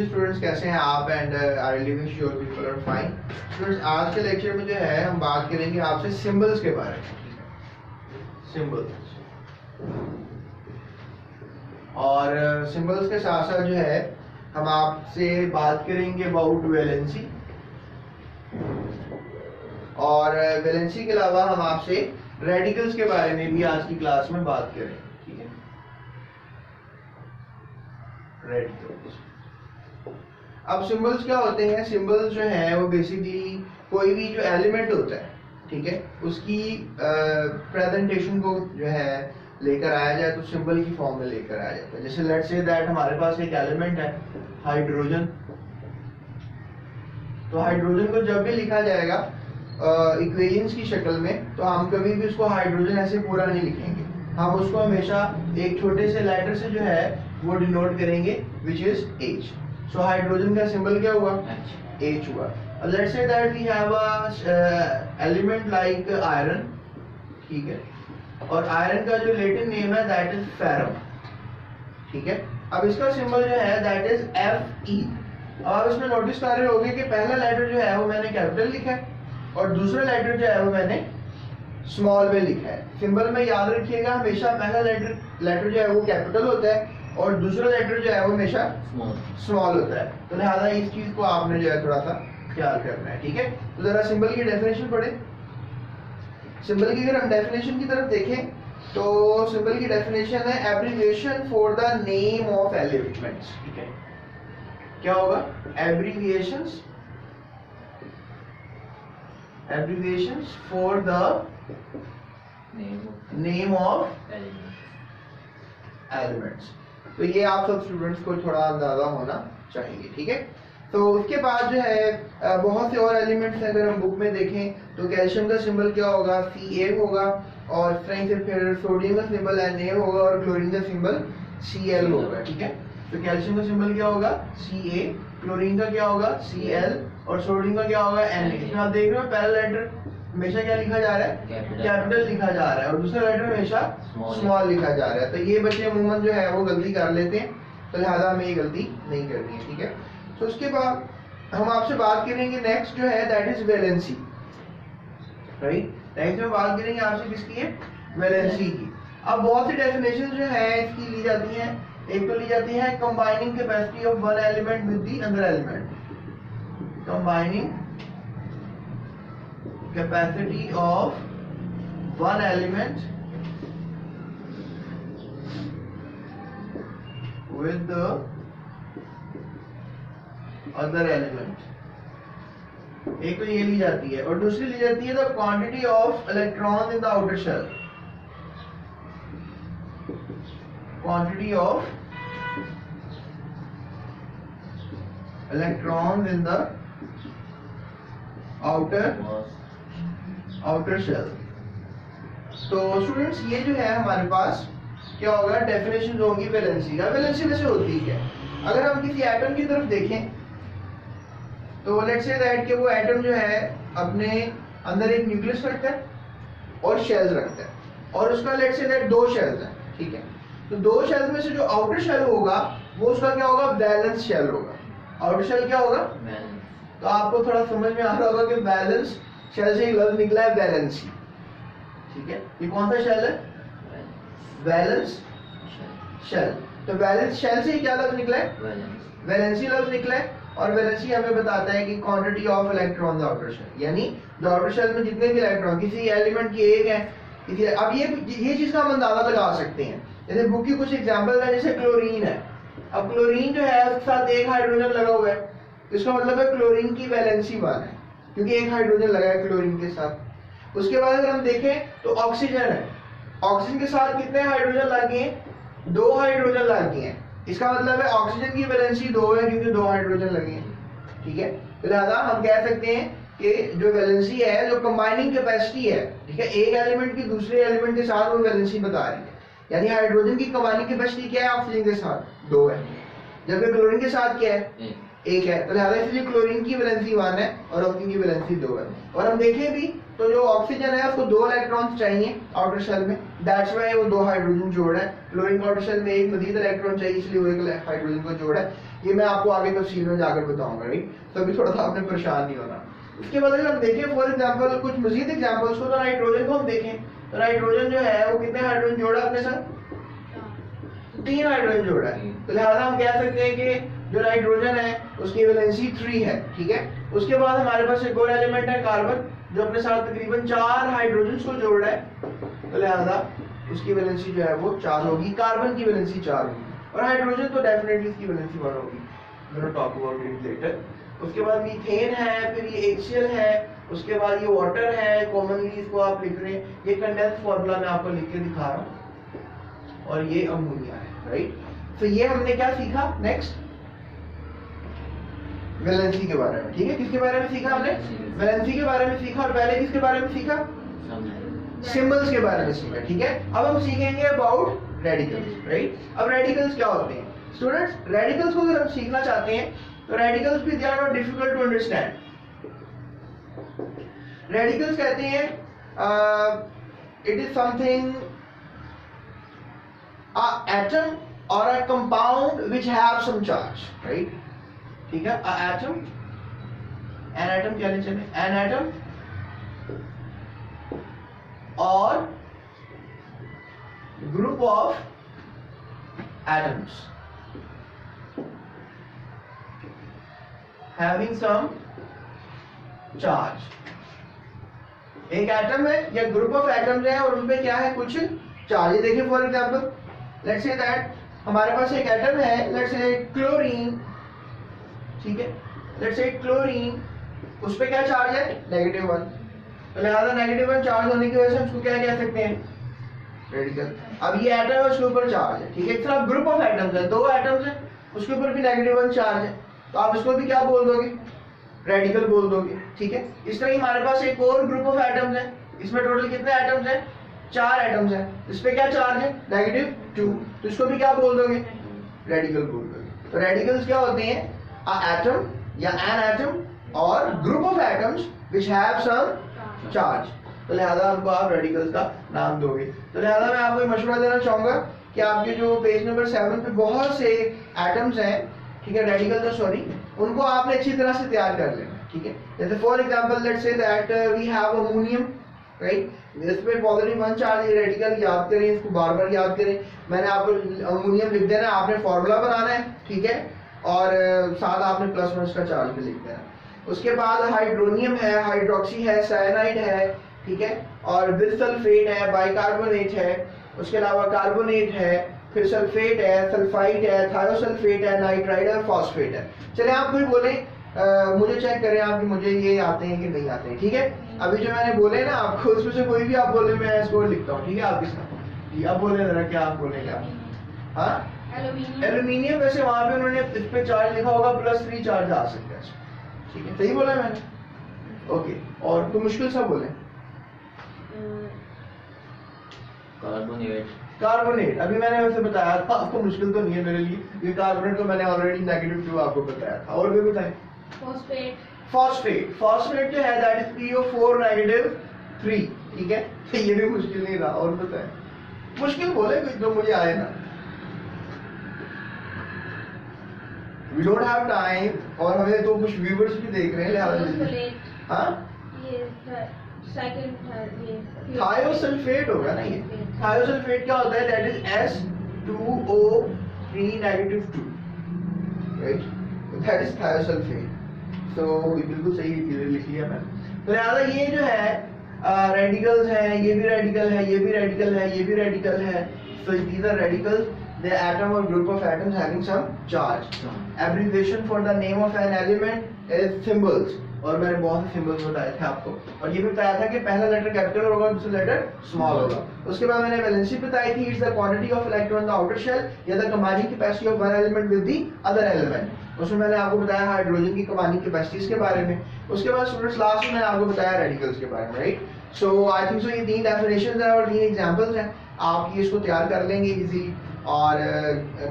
You students, कैसे हैं आप? And I really wish your people are fine. Students, आज के लेक्चर में जो है हम बात करेंगे आपसे सिंबल्स के बारे में। सिंबल्स और सिंबल्स के साथ साथ जो है हम आपसे बात करेंगे अबाउट वैलेंसी, और वैलेंसी के अलावा हम आपसे रेडिकल्स के बारे में भी आज की क्लास में बात करेंगे। ठीक है, रेडिकल्स। अब सिंबल्स क्या होते हैं? सिंबल्स जो है वो बेसिकली कोई भी जो एलिमेंट होता है, ठीक है, उसकी प्रेजेंटेशन को जो है लेकर आया जाए तो सिंबल की फॉर्म में लेकर आया जाता है। जैसे लेट्स से दैट हमारे पास एक एलिमेंट है हाइड्रोजन। तो हाइड्रोजन को जब भी लिखा जाएगा इक्वेशंस की शक्ल में, तो हम कभी भी उसको हाइड्रोजन ऐसे पूरा नहीं लिखेंगे। हम उसको हमेशा एक छोटे से लेटर से जो है वो डिनोट करेंगे, which is H। So hydrogen का सिंबल क्या हुआ? H हुआ। Let's say that we have a element like iron, ठीक है, और आयरन का जो लैटिन नेम है दैट इज फेरम, ठीक है। अब इसका सिंबल जो है दैट इज Fe। अब आप इसमें नोटिस कर रहे होंगे कि पहला लेटर जो है वो मैंने कैपिटल लिखा है और दूसरा लेटर जो है वो मैंने स्मॉल में लिखा है। सिंबल में याद रखिएगा, हमेशा पहला लेटर जो है वो कैपिटल होता है और दूसरा लेटर जो है वो हमेशा स्मॉल होता है। तो लिहाजा इस चीज को आपने जो है थोड़ा सा ख्याल करना है, ठीक है। तो जरा सिंबल की डेफिनेशन पढ़े। सिंबल की अगर हम डेफिनेशन की तरफ देखें तो सिंबल की डेफिनेशन है abbreviation for the name of elements, ठीक है। क्या होगा? Abbreviations for the name of elements. तो ये आप सब स्टूडेंट्स को थोड़ा अंदाजा होना चाहिए, ठीक है। तो उसके बाद जो है बहुत से और एलिमेंट्स हैं। अगर हम बुक में देखें तो कैल्शियम का सिंबल क्या होगा? Ca होगा, और इस तरह से फिर सोडियम का सिंबल Na होगा और क्लोरीन का सिंबल Cl होगा, ठीक है। तो कैल्शियम का सिंबल क्या होगा? Ca, क्लोरीन का क्या होगा? Cl, और सोडियम का क्या होगा? Na। इसमें आप देख रहे हो पहला लेटर हमेशा क्या लिखा जा रहा है? कैपिटल लिखा जा रहा है, और दूसरा लेटर हमेशा स्मॉल लिखा जा रहा है। तो ये बच्चे अमूमन जो है वो गलती कर लेते हैं, तो लिहाजा हमें ये गलती नहीं करनी है, ठीक है। तो उसके बाद हम आपसे बात करेंगे नेक्स्ट जो है that is valency, right. Next में बात करेंगे आपसे किसकी है? वैलेंसी की। अब बहुत सी डेफिनेशन जो है इसकी ली जाती हैं। एक तो ली जाती है combining capacity of one element with the other element, combining capacity of one element with the other element। एक तो ये ली जाती है, और दूसरी ली जाती है the quantity of electron in the outer shell, quantity of electron in the outer shell. तो स्टूडेंट्स ये जो है हमारे पास क्या होगा? डेफिनेशन होगी वैलेंसी का। वैलेंसी वैसे होती है, अगर हम किसी एटम की तरफ देखें तो लेट्स से दैट कि वो एटम जो है अपने अंदर एक न्यूक्लियस रखता है और शेल्स रखता है, और उसका लेट्स से दैट दो शेल्स हैं, ठीक है। तो दो शेल्स में से जो आउटर शेल होगा वो उसका क्या होगा? बैलेंस शेल होगा। आउटर शेल क्या होगा? तो आपको थोड़ा समझ में आ रहा होगा कि बैलेंस शेल से एक लफ्ज निकला है वैलेंसी, ठीक है। ये कौन सा शेल है? Valence shell. तो वैलेंस शेल से ही क्या लफ्ज निकला है? वैलेंसी लफ्ज निकला है, और वैलेंसी हमें बताता है कि quantity of electron the outer shell, यानी द आउटर शेल में जितने भी इलेक्ट्रॉन किसी एलिमेंट की एक है, किसी अब ये चीज का हम अंदाजा लगा सकते हैं। जैसे बुक की कुछ एग्जांपल है, जैसे क्लोरीन है। अब क्लोरीन जो है उसके साथ एक हाइड्रोजन लगा हुआ है, इसका मतलब है क्लोरीन की वैलेंसी 1 है, क्योंकि एक हाइड्रोजन लगा है क्लोरीन के साथ। उसके बाद अगर हम देखें तो ऑक्सीजन है, ऑक्सीजन के साथ कितने हाइड्रोजन लगे हैं? 2 हाइड्रोजन लगे हैं। इसका मतलब है ऑक्सीजन की वैलेंसी 2 है, क्योंकि 2 हाइड्रोजन लगे हैं, ठीक है। तो लिहाजा हम कह सकते हैं कि जो वैलेंसी है, जो कंबाइनिंग कैपेसिटी है, ठीक है, एक एलिमेंट की दूसरे एलिमेंट के साथ वो वैलेंसी बता रही है। यानी हाइड्रोजन की कंबाइनिंग कैपेसिटी क्या है? ऑक्सीजन के साथ 2 है, जबकि क्लोरीन के साथ क्या है? 1 है। तो लिहाजा इसलिए क्लोरीन की वैलेंसी 1 है और ऑक्सीजन की वैलेंसी 2 है। और हम देखें भी तो जो ऑक्सीजन है उसको 2 इलेक्ट्रॉन्स चाहिए आउटर शेल में, दैट्स व्हाई वो 2 हाइड्रोजन जोड़ है। क्लोरीन आउटर शेल में एक मजीद इलेक्ट्रॉन चाहिए, इसलिए वो 1 हाइड्रोजन को जोड़ है। ये मैं आपको आगे तफसील में जाकर बताऊंगा, राइट। तो अभी थोड़ा सा आपने परेशान नहीं होना। उसके बाद अगर हम देखें फॉर एग्जांपल कुछ मजीद एग्जांपल्स को, तो नाइट्रोजन को हम देखें तो नाइट्रोजन जो है वो कितने हाइड्रोजन जोड़ा अपने साथ, 3 हाइड्रोजन जोड़ा है। तो लिहाजा हम कह सकते हैं कि जो नाइट्रोजन है उसकी वैलेंसी 3 है, ठीक है। उसके बाद हमारे पास एक और एलिमेंट है कार्बन, जो अपने साथ तकरीबन 4 हाइड्रोजन को जोड़ रहा है, तो लिहाजा उसकी वैलेंसी जो है वो 4 होगी, कार्बन की वैलेंसी 4 होगी, और हाइड्रोजन तो डेफिनेटली इसकी वैलेंसी 1 होगी, we talk about it later. उसके बाद मीथेन है, फिर ये HCl है, उसके बाद ये वाटर है, कॉमनली इसको आप लिख रहे हैं, ये कंडेंस फार्मूला मैं आपको लिख के दिखा रहा हूँ, और ये अमोनिया है, राइट। तो ये हमने क्या सीखा, नेक्स्ट वैलेंसी के बारे में, ठीक है। किसके बारे में सीखा हमने, वैलेंसी के बारे में सीखा, और पहले किसके बारे में सीखा, सिंबल्स के बारे में सीखा, ठीक है। अब हम सीखेंगे अबाउट रेडिकल्स, राइट। अब रेडिकल्स क्या होते हैं स्टूडेंट्स, रेडिकल्स को अगर हम सीखना चाहते हैं तो रेडिकल्स भी they are not difficult to understand. Radicals कहते हैं इट इज समथिंग एटम और a compound which have some charge, right, ठीक है। एटम, एन एटम क्या ले चले, एन एटम और group of atoms having some charge. एक एटम है या ग्रुप ऑफ एटम्स है और उनपे क्या है, कुछ चार्ज। ये देखिए for example let's say that हमारे पास एक एटम है, लेट्स से क्लोरीन, ठीक है, लेट्स से क्लोरीन, उस पे क्या चार्ज है, -1। तो लिहाजा -1 चार्ज होने की वजह से हम उसको क्या कह सकते हैं, रेडिकल। अब ये एटम है, उसके ऊपर चार्ज है, ठीक है। इस तरह ग्रुप ऑफ एटम्स है, 2 एटम्स है, उसके ऊपर भी -1 चार्ज है, तो आप इसको भी क्या बोल दोगे, रेडिकल बोल दोगे, ठीक है। इस तरह ही हमारे पास एक और ग्रुप ऑफ एटम्स है, इसमें टोटल कितने एटम्स हैं, 4 एटम्स हैं, इस पे क्या चार्ज है, -2, तो इसको भी क्या बोल दोगे, रेडिकल बोल दोगे। तो रेडिकल्स क्या होते हैं, अ एटम या एन एटम और group of atoms which have some charge, तो लिहाजा उनको आप रेडिकल्स का नाम दोगे। तो लिहाजा मैं आपको मशवरा देना चाहूंगा कि आपके जो पेज नंबर 7 पे बहुत से एटम्स हैं, ठीक है, रेडिकल तो सॉरी, उनको आपने अच्छी तरह से तैयार कर लेना, ठीक है। जैसे for example let's say that we have ammonium, right, इस पे +1 चार्ज, ये रेडिकल याद करें, इसको बार बार याद करें। मैंने आपको अमोनियम लिख देना, आपने फार्मूला बनाना है, ठीक है, और साथ आपने +1 का चार्ज भी लिख देना। उसके बाद हाइड्रोनियम है, हाइड्रोक्सी है, साइनाइड है, ठीक है, और बिसल्फेट है, बाइकार्बोनेट है, उसके अलावा कार्बोनेट है, फिर सल्फेट है, सल्फाइड है, थायोसल्फेट है, नाइट्राइड है, फॉस्फेट है। चले आप कोई बोले मुझे चेक करें आप कि मुझे ये आते हैं कि नहीं आते हैं, ठीक है। अभी जो मैंने बोले ना आपको, उसमें से कोई भी आप बोले, मैं स्कोर लिखता हूँ, ठीक है, आपके साथ। जी आप बोले जरा, क्या आप बोले, क्या, हाँ, एल्यूमिनियम। वैसे वहां पे उन्होंने इस पे चार्ज लिखा होगा +3 चार्ज आ सकता है, ठीक है, सही बोला मैंने, ओके। और तो मुश्किल सा बोले, कार्बोनेट, कार्बोनेट अभी मैंने वैसे बताया था आपको, मुश्किल तो नहीं है मेरे लिए, ये कार्बोनेट को मैंने ऑलरेडी -2 आपको बताया था। और भी बताएं, फॉस्फेट, फॉस्फेट, फॉस्फेट जो है दैट इज PO4 -3, ठीक है, तो ये भी मुश्किल नहीं रहा। और बताएं, मुश्किल बोले कुछ जो मुझे आए ना, वी डोंट हैव टाइम, और हमें तो कुछ व्यूअर्स भी देख रहे हैं, लिहाजा हाँ, ये सेकंड ये थायोसल्फेट होगा ना, ये थायोसल्फेट क्या होता है, that is S2O3 -2, right, that is thiosulphate. तो बिल्कुल सही लिख लिया मैंने। तो लिहाजा ये जो है रेडिकल्स हैं, ये भी रेडिकल है, ये भी रेडिकल है, ये भी रेडिकल है। So these are radicals, the atom और group of atoms having some charge. Abbreviation for the name of an element is symbols, और मैंने बहुत से सिंबल्स बताए थे आपको, और ये भी बताया था कि पहला लेटर कैपिटल होगा, दूसरा लेटर स्मॉल होगा। उसके बाद मैंने वैलेंसी बताई थी, it's the quantity of electron in the outer shell या the combining capacity of one element with the other element. उसमें मैंने आपको बताया हाइड्रोजन की कंबाइनिंग कैपेसिटीज के बारे में। उसके बाद स्टूडेंट्स लास्ट में मैंने आपको बताया रेडिकल्स के बारे में, right. So I think so ये 3 डेफिनेशंस हैं और 3 एग्जांपल्स हैं, आप ये इसको तैयार कर लेंगे इजी, और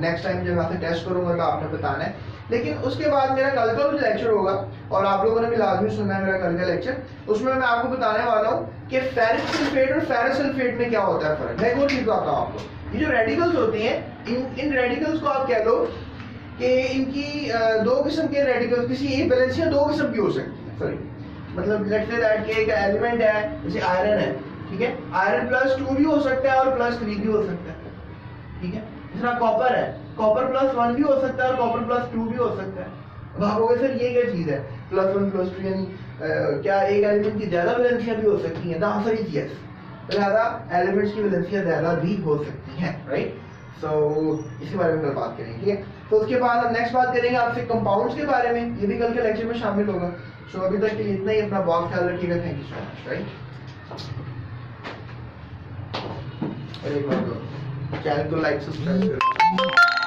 नेक्स्ट टाइम जब मैं आपसे टेस्ट करूंगा तो आपने बताना है। लेकिन उसके बाद मेरा कल का जो लेक्चर होगा, और आप लोगों ने भी लाजमी सुनना है मेरा कल का लेक्चर, उसमें मैं आपको बताने वाला हूँ कि फेरिक सल्फेट और फेरस सल्फेट में क्या होता है फर्क। मैं एक और चीज बताता हूँ आपको, ये जो रेडिकल्स होते हैं, इन रेडिकल्स को आप कह दो कि इनकी दो किस्म के रेडिकल्स, किसी एक वैलेंसियां दो किस्म की हो सकती है, सॉरी मतलब लेट्स से दैट कि एक एलिमेंट है जैसे आयरन है, ठीक है, आयरन +2 भी हो सकता है और +3 भी हो सकता है, ठीक है। इस तरह कॉपर है, कॉपर +1 भी हो सकता है और कॉपर +2 भी हो सकता है। अब आप कहोगे सर ये क्या चीज है, +1 +2 यानी क्या एक एलिमेंट की ज्यादा वैलेंसियां भी हो सकती हैं? द आंसर इज यस, लिहाजा एलिमेंट्स की वैलेंसियां ज्यादा भी हो सकती हैं, राइट। सो इसी बारे में कल बात करेंगे, ठीक है। तो उसके बाद हम नेक्स्ट बात करेंगे आपसे कंपाउंड्स के बारे में, ये भी कल के लेक्चर में शामिल होगा। सो अभी तक के लिए इतना ही, अपना बहुत ख्याल रखिएगा, thank you so much, right. और एक बार चैनल को लाइक सब्सक्राइब करें।